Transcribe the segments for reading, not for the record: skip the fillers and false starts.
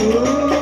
Amen.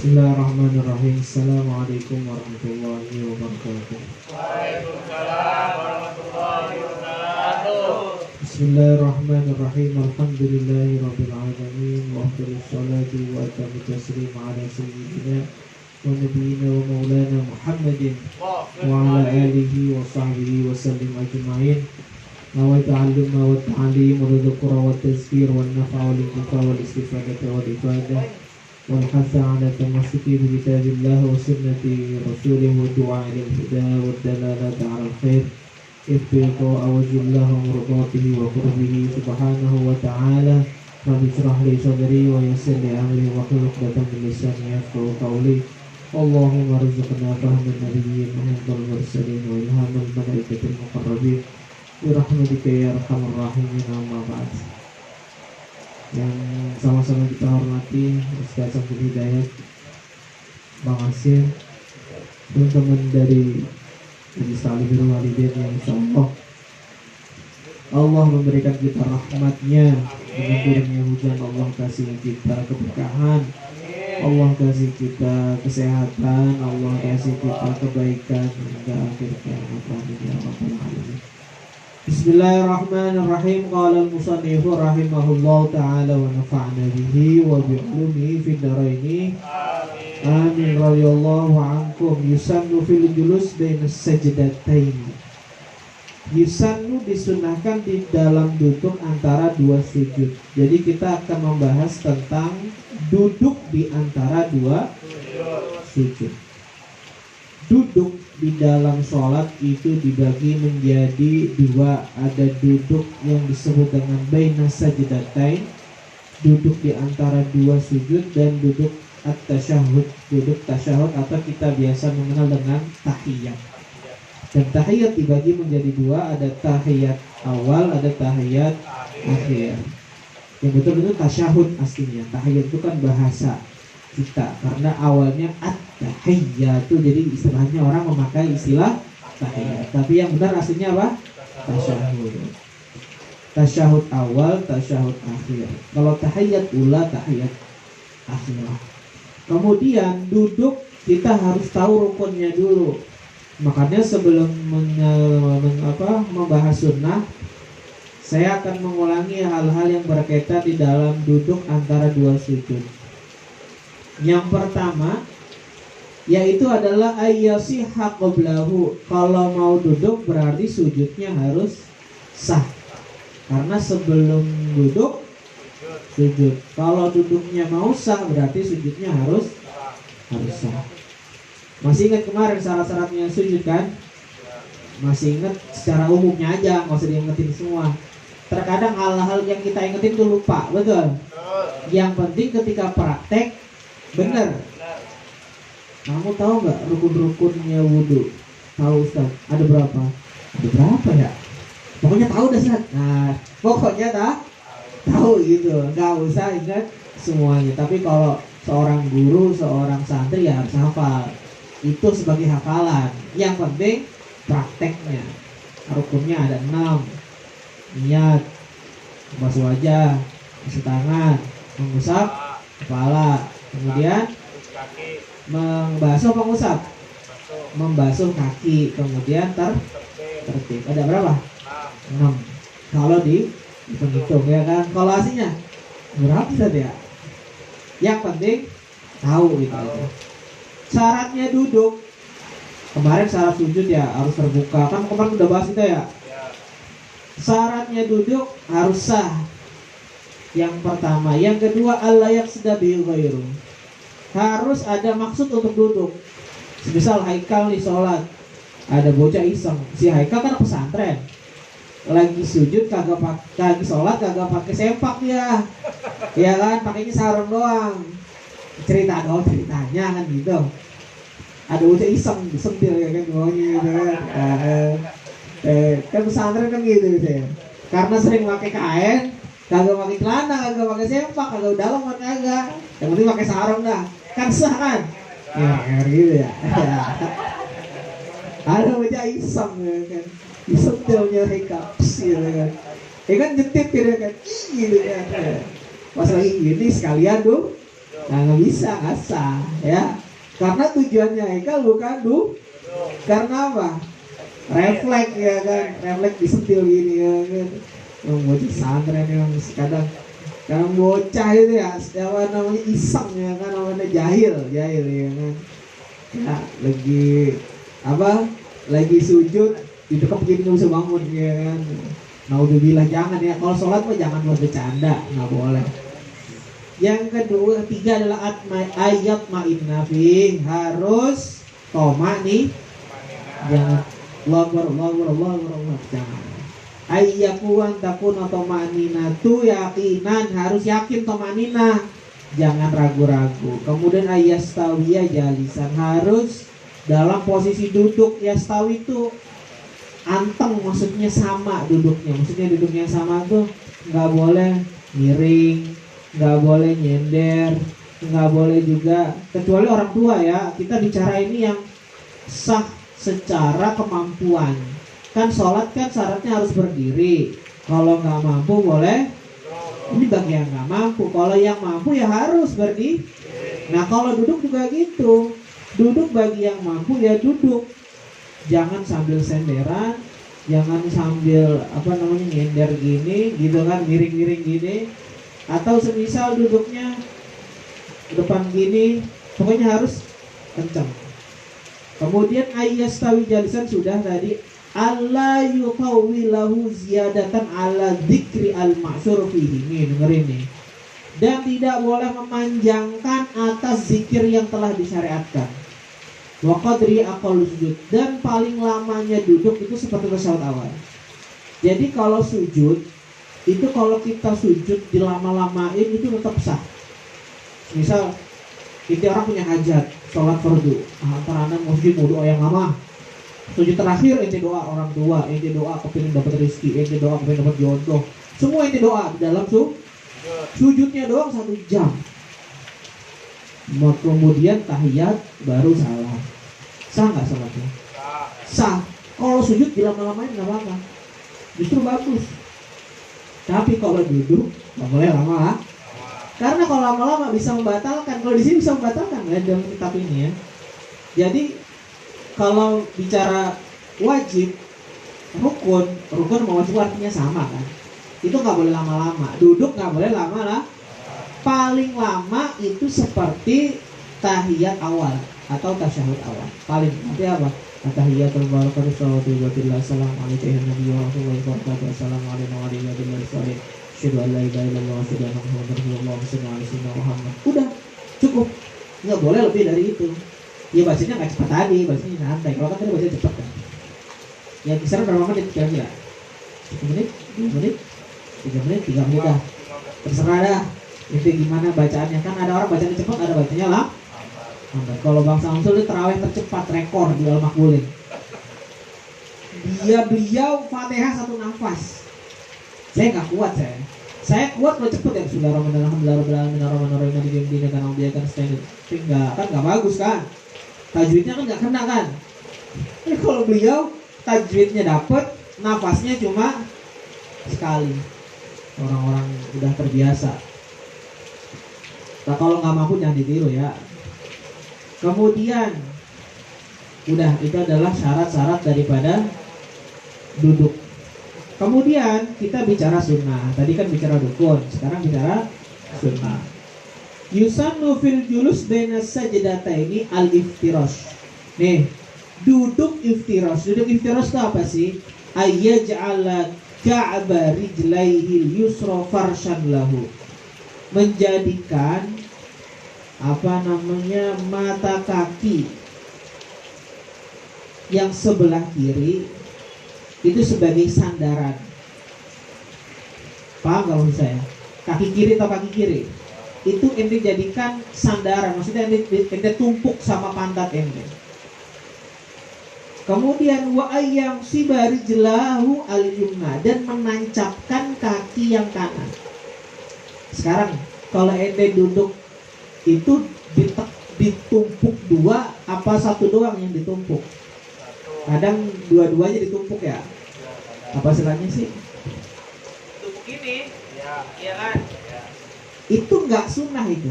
Bismillahirrahmanirrahim. Assalamualaikum warahmatullahi wabarakatuh. Waalaikumsalam warahmatullahi wabarakatuh. Bismillahirrahmanirrahim. Alhamdulillahi rabbil alamin. Wa afdhalus salati wa atammu taslim ala sayyidina wa nabiyyina wa maulana Muhammadin wa ala alihi wa sahbihi wa sallim ajma'in. Wa ta'allumna wa ta'lim wa dzikra wa tazkir wa nafa wal intifa wal istifadah wal ifadah والحث على التمسك بكتاب الله وسنة رسوله والدعاء إلى الهدى والدلالة على الخير ابتغاء وجه الله ومرضاته وقربه سبحانه وتعالى. رب اشرح لي صدري ويسر لي أمري واحلل عقدة من لساني يفقهوا قولي. اللهم ارزقنا فهم النبيين وحفظ المرسلين وإلهام الملائكة المقربين برحمتك يا أرحم الراحمين. أما بعد. Yang sama-sama kita hormati Ustaz Samsul Hidayat, Bang Asyir, teman-teman dari Majelis Ta'lim Birrul Walidain yang insyaallah Allah memberikan kita rahmatnya dengan turunnya hujan. Allah kasih kita keberkahan, Allah kasih kita kesehatan, Allah kasih kita kebaikan hingga akhir kiamat. Amin ya rabbal alamin. Bismillahirrahmanirrahim. Qala al-musannifu rahimahullahu ta'ala wa nafa'na bihi wa bi'ulumihi fid dharaini. Amin. Radhiyallahu ankum. Yusannu fil julus bainas sajdatain. Yusannu disunahkan di dalam duduk antara dua sujud. Jadi kita akan membahas tentang duduk di antara dua sujud. Duduk di dalam sholat itu dibagi menjadi dua. Ada duduk yang disebut dengan bainas sajdatain, duduk di antara dua sujud, dan duduk at-tasyahud, duduk tasyahud atau kita biasa mengenal dengan tahiyat. Dan tahiyat dibagi menjadi dua, ada tahiyat awal, ada tahiyat akhir. Yang betul-betul tasyahud aslinya. Tahiyat itu kan bahasa kita, karena awalnya at-tahiyyatu, jadi istilahnya orang memakai istilah tahiyat. Tapi yang benar aslinya apa? Tasyahud. Tasyahud awal, tasyahud akhir. Kalau tahiyat ula, tahiyat akhir. Kemudian duduk kita harus tahu rukunnya dulu. Makanya sebelum membahas sunnah, saya akan mengulangi hal-hal yang berkaitan di dalam duduk antara dua sujud. Yang pertama yaitu adalah ayyasihha qablahu. Kalau mau duduk berarti sujudnya harus sah, karena sebelum duduk sujud. Kalau duduknya mau sah berarti sujudnya harus sah. Masih ingat kemarin syarat-syaratnya sujud kan? Masih ingat secara umumnya aja, nggak usah diingetin semua. Terkadang hal-hal yang kita ingetin tuh lupa, betul? Yang penting ketika praktek bener. Kamu tahu nggak rukun-rukunnya wudhu? Tahu Ustaz? Ada berapa? Ada berapa ya? Pokoknya tahu dah Ustaz. Nah, pokoknya tahu gitu. Nggak usah ingat semuanya. Tapi kalau seorang guru, seorang santri ya harus hafal. Itu sebagai hafalan. Yang penting prakteknya. Rukunnya ada 6. Niat, basuh wajah, basuh tangan, mengusap kepala. Kemudian membasuh pengusap, membasuh kaki, kemudian tertib. Ada berapa? 6. Kalau dihitung ya kan. Kalau aslinya berapa tadi ya? Yang penting tahu gitu aja. Syaratnya duduk. Kemarin syarat sujud ya harus terbuka. Kan kemarin udah bahas itu ya. Syaratnya duduk harus sah. Yang pertama. Yang kedua al-layak sedabil ghairu. Harus ada maksud untuk duduk. Misal Haikal nih sholat, ada bocah iseng. Si Haikal kan pesantren, lagi sujud kagak pakai sholat, kagak pakai sempak dia, ya kan, pakainya sarung doang. Ceritanya kan gitu. Ada bocah iseng disentil ya kan, ngomongnya gitu kan. Kan pesantren kan gitu ya. Karena sering pakai kain, kagak pakai celana, kagak pakai sempak, kagak dalam kan kagak. Yang penting pakai sarung dah. Kan sah kan? Ya gitu ya. Ada bocah iseng ya kan. Disentilnya Haikal gitu kan. Ya kan jetit gitu kan. Gitu kan. Pas lagi gini sekalian tuh Nah, nggak bisa, nggak sah ya. Karena tujuannya Haikal bukan karena apa? Refleks ya kan, refleks disentil gini ya kan. Yang bocah santren yang kadang bocah itu ya, apa namanya, iseng ya kan, namanya jahil ya kan. Ya, lagi sujud didekap begini nggak bisa bangun ya kan. Naudzubillah, jangan ya, kalau sholat mah jangan buat bercanda, nggak boleh. Yang kedua, ketiga adalah ayat ma'inna fi, harus toma nih, jangan Allah jangan. Ayyakuan takun atau ma'nina tu, yakinan, harus yakin tomanina, jangan ragu-ragu. Kemudian ayastawiya jalisan, harus dalam posisi duduk. Yastawi itu anteng, maksudnya sama duduknya. Maksudnya duduknya sama tuh nggak boleh miring, nggak boleh nyender, nggak boleh juga, kecuali orang tua ya. Kita bicara ini yang sah secara kemampuan. Kan sholat kan syaratnya harus berdiri. Kalau nggak mampu boleh, ini bagi yang nggak mampu. Kalau yang mampu ya harus berdiri. Nah kalau duduk juga gitu. Duduk bagi yang mampu ya duduk. Jangan sambil senderan, jangan sambil nyender gini gitu kan, miring-miring gini, atau semisal duduknya depan gini, pokoknya harus kencang. Kemudian ayyastawi jalisan sudah tadi. Allah yutawwilahu ziyadatan ala dzikri al-ma'syur fihi. Nih dengerin nih. Dan tidak boleh memanjangkan atas zikir yang telah disyariatkan. Wa qadri aqall sujud, dan paling lamanya duduk itu seperti tasyahud awal. Jadi kalau sujud itu, kalau kita sujud dilama-lamain itu tetap sah. Misal kita orang punya hajat, sholat fardu, antara anda mesti mau doa yang lama. Sujud terakhir ente doa orang tua, ente doa kepingin dapat rezeki, ente doa kepingin dapat jodoh, semua ente doa di dalam sujudnya doang 1 jam. Kemudian tahiyat baru salam. Sah nggak salatnya? Sah. Kalau sujud dilama-lamain nggak apa-apa, justru bagus. Tapi kalau duduk nggak boleh lama lah. Karena kalau lama-lama bisa membatalkan. Kalau di sini bisa membatalkan ya dalam kitab ini ya. Jadi kalau bicara wajib, rukun sama wajib artinya sama kan. Itu nggak boleh lama-lama. Duduk nggak boleh lama lah. Paling lama itu seperti tahiyat awal atau tasyahud awal. Paling nanti apa? Tahiyatul barakatuh salawatu wa salamu alaihi wa rahmatullahi wa barakatuh. Assalamualaikum warahmatullahi wabarakatuh. Asyhadu an la ilaha illallah wa asyhadu anna muhammadar rasulullah. Muhammad. Udah, cukup. Nggak boleh lebih dari itu. Ya bacanya nggak cepat tadi, bacanya santai. Kalau kan tadi bacanya cepat kan. Ya kisaran berapa menit kira-kira? 1 menit, 2 menit, 3 menit, 3 menit dah. Terserah dah. Itu gimana bacaannya, kan ada orang bacanya cepat, ada bacanya lambat. Kalau Bang Samsul itu terawih tercepat rekor di Al-Makbulin. Beliau Fatihah 1 nafas. Saya nggak kuat saya. Saya kuat kalau cepet ya. Kan nggak bagus kan. Tajwidnya kan nggak kena kan. Ini kalau beliau tajwidnya dapet, nafasnya cuma sekali. Orang-orang udah terbiasa. Nah kalau nggak mampu jangan ditiru ya. Kemudian udah, itu adalah syarat-syarat daripada duduk. Kemudian kita bicara sunnah. Tadi kan bicara rukun, sekarang bicara sunnah. Yusannu fil julus baina sajdataini al-iftirash. Nih, duduk iftirash. Duduk iftirash itu apa sih? Ayyaj'ala ka'ba rijlaihil yusra farshan lahu. Menjadikan mata kaki yang sebelah kiri itu sebagai sandaran. Paham gak maksud saya? Kaki kiri atau kaki kiri itu ente jadikan sandaran, maksudnya ente tumpuk sama pantat ente. Kemudian wa ayyam sibari jelahu al-yumna, dan menancapkan kaki yang kanan. Sekarang kalau ente duduk itu ditumpuk 2 apa 1 doang yang ditumpuk? Kadang dua-duanya ditumpuk ya. Apa istilahnya sih? Tumpuk ini, ya kan? Itu nggak sunnah itu.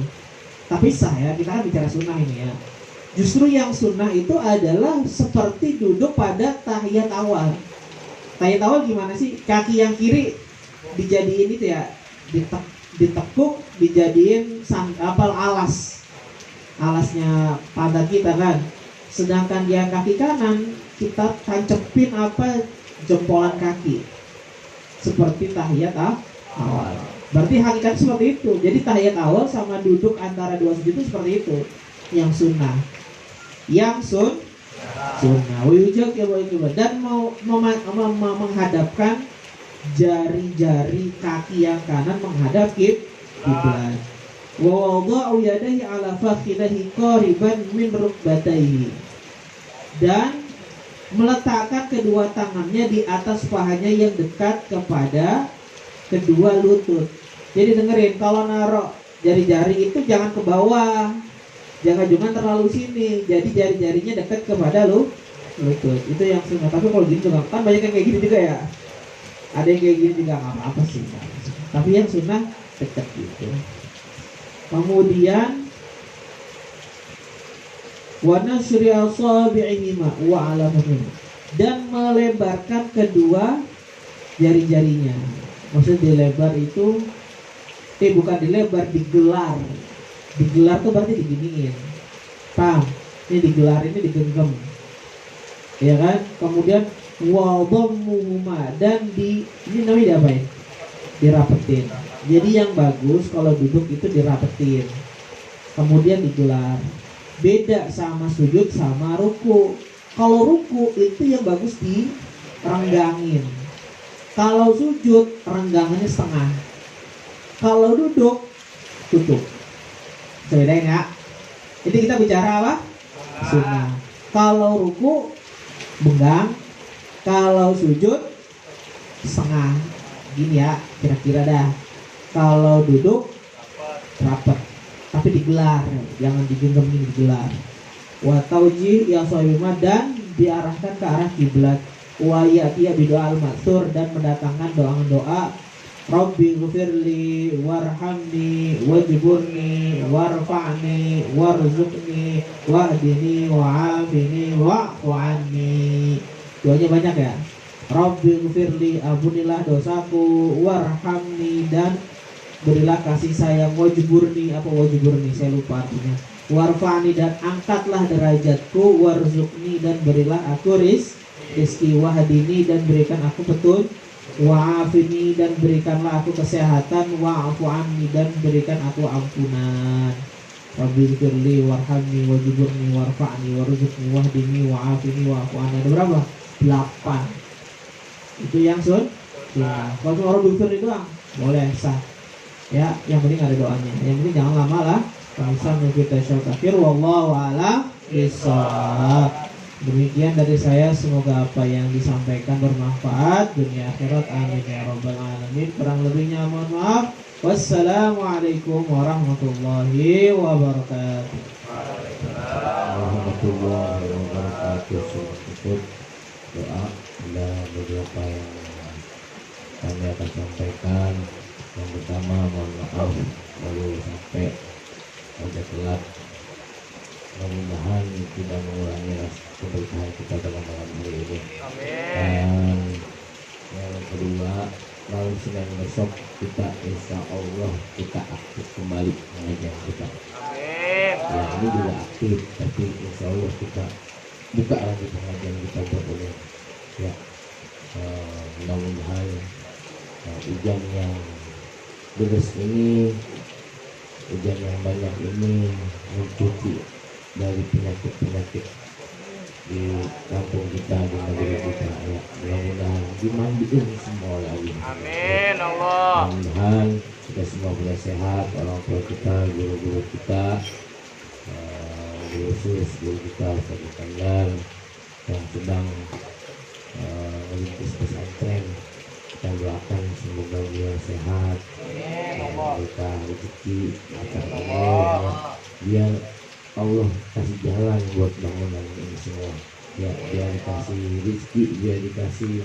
Tapi sah ya, kita kan bicara sunnah ini ya. Justru yang sunnah itu adalah seperti duduk pada tahiyat awal. Tahiyat awal gimana sih? Kaki yang kiri dijadiin itu ya, ditekuk, dijadiin alasnya pada kita kan. Sedangkan dia kaki kanan, kita tancepin jempolan kaki. Seperti tahiyat awal. Berarti hakikat seperti itu. Jadi tahiyat awal sama duduk antara dua sujud itu seperti itu. Yang sunnah. Sunnah. Wujud ya boleh. Dan mau menghadapkan jari-jari kaki yang kanan menghadap kiblat. Wa wada'u yadayhi ala fakhidhihi qariban min rukbatayhi. Dan meletakkan kedua tangannya di atas pahanya yang dekat kepada kedua lutut. Jadi dengerin, kalau naruh jari-jari itu jangan ke bawah, jangan terlalu sini. Jadi jari-jarinya dekat kepada lutut. Itu yang sunnah. Tapi kalau gini juga kan banyak yang kayak gini juga ya. Ada yang kayak gini juga nggak apa-apa sih. Tapi yang sunnah dekat gitu. Kemudian wa nasri asabi'ihima wa alamihima, dan melebarkan kedua jari-jarinya. Maksud dilebar itu bukan dilebar, digelar. Digelar tuh berarti diginiin. Paham? Ini digelar, ini digenggam. Ya kan? Kemudian wa dhammuhuma, dan ini namanya diapain? Dirapetin. Jadi yang bagus kalau duduk itu dirapetin. Kemudian digelar. Beda sama sujud sama ruku. Kalau ruku itu yang bagus direnggangin. Kalau sujud renggangannya setengah. Kalau duduk tutup. Bedain ya. Jadi kita bicara apa? Sunnah. Kalau ruku benggang, kalau sujud setengah. Gini ya, kira-kira dah. Kalau duduk rapat, tapi digelar, jangan digenggam, ini digelar. Wa tauji ya sahibima, dan diarahkan ke arah kiblat. Wa ya'tiya bidoa al-maksur, dan mendatangkan doa-doa Rabbi ghfirli warhamni wajburni warfa'ni warzuqni wahdini wa'afini wa'fu anni. Doanya banyak ya. Rabbi ghfirli, ampunilah dosaku, warhamni, dan berilah kasih sayang, wajburni, saya lupa artinya. Warfa'ni, dan angkatlah derajatku, warzuqni, dan berilah aku rizki, wahdini, dan berikan aku petunjuk, wa'afini, dan berikanlah aku kesehatan, wa'fu anni, dan berikan aku ampunan. Rabbi ghfirli warhamni wajburni warfa'ni warzuqni wahdini wa'afini wa'fu anni. Ada berapa? 8. Itu yang sunnah. Kalau cuma Rabbi ghfirli doang boleh, sah. Ya, yang penting ada doanya. Yang penting jangan lama lah. Kamsan kita syakir, wallahu a'lam bishawab. Demikian dari saya, semoga apa yang disampaikan bermanfaat dunia akhirat, amin ya rabbal alamin. Kurang lebihnya mohon maaf. Wassalamualaikum warahmatullahi wabarakatuh. Warahmatullahi wabarakatuh. Cukup doa, ada beberapa yang kami akan sampaikan. Yang pertama, mohon maaf baru sampai agak telat. Mudah-mudahan tidak mengurangi rasa keberkahan kita dalam malam hari ini. Dan yang kedua, malam Senin besok kita insya Allah kita aktif kembali mengajar kita. Ya, ini juga aktif, tapi insya Allah kita buka lagi pengajian kita berumur. Ya, mudah-mudahan hujan yang deras ini, hujan yang banyak ini mencuci dari penyakit-penyakit di kampung kita, di negeri kita. Ya, mudah-mudahan dimandiin semua oleh Allah. Amin Allah. Mudah-mudahan kita semua boleh sehat, orang tua kita, guru-guru kita, guru kita, Ustaz Kandar yang sedang merintis pesantren. Kita doakan semoga dia sehat, mereka rezeki, biar Allah kasih jalan buat bangunan ini semua. Ya, biar dikasih rezeki, biar dikasih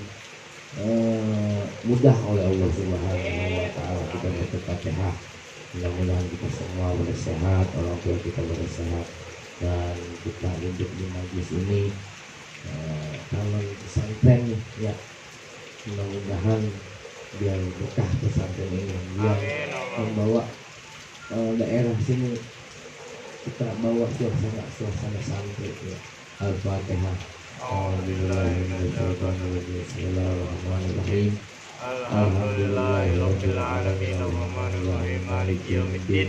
mudah oleh Allah Subhanahu wa Ta'ala. Kita baca Fatihah. Mudah-mudahan kita semua bersehat, orang tua kita bersehat, dan kita hidup di majlis ini calon pesantren ya. Mudah-mudahan biar berkah pesantren ini, biar membawa daerah sini kita bawa suasana santri ya. Al-Fatihah. Bismillahirrahmanirrahim. Alhamdulillahirabbil alamin arrahmanirrahim maliki yaumiddin.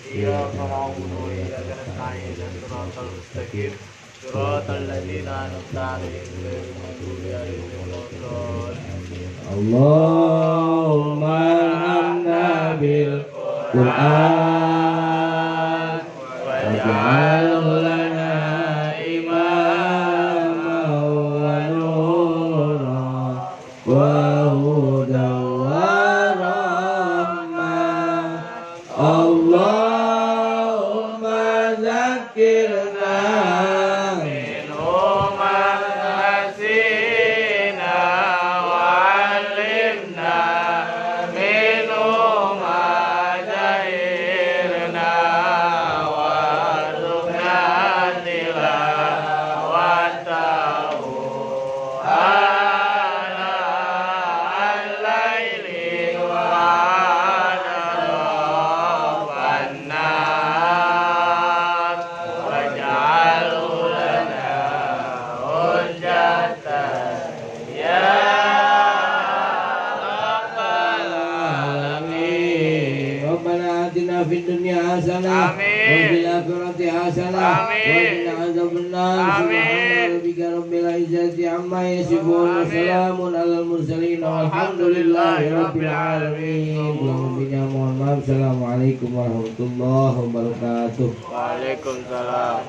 Iyyaka na'budu wa iyyaka nasta'in ihdinas siratal mustaqim siratal ladzina an'amta 'alaihim ghairil maghdubi 'alaihim waladdallin. Allahumma arhamna bil Qur'an waj'alhu lana imaman wa nuran wa hudan wa rahmah. Allahumma zakirna minhu ma nasina wa 'allimna minhu ma jahilna warzuqna tilawatahu ana al-laili wa atrafan nar waj'alhu lana hujjatan ya rabbal alamin. Rabbana atina fid dunya hasanah wa fil akhirati hasanah wa qina adzabannar. Subhana rabbika rabbil izzati amma yasifun wa salamun alal mursalin walhamdulillahi rabbil alamin. Mohon maaf. Assalamualaikum warahmatullahi wabarakatuh. Waalaikumsalam.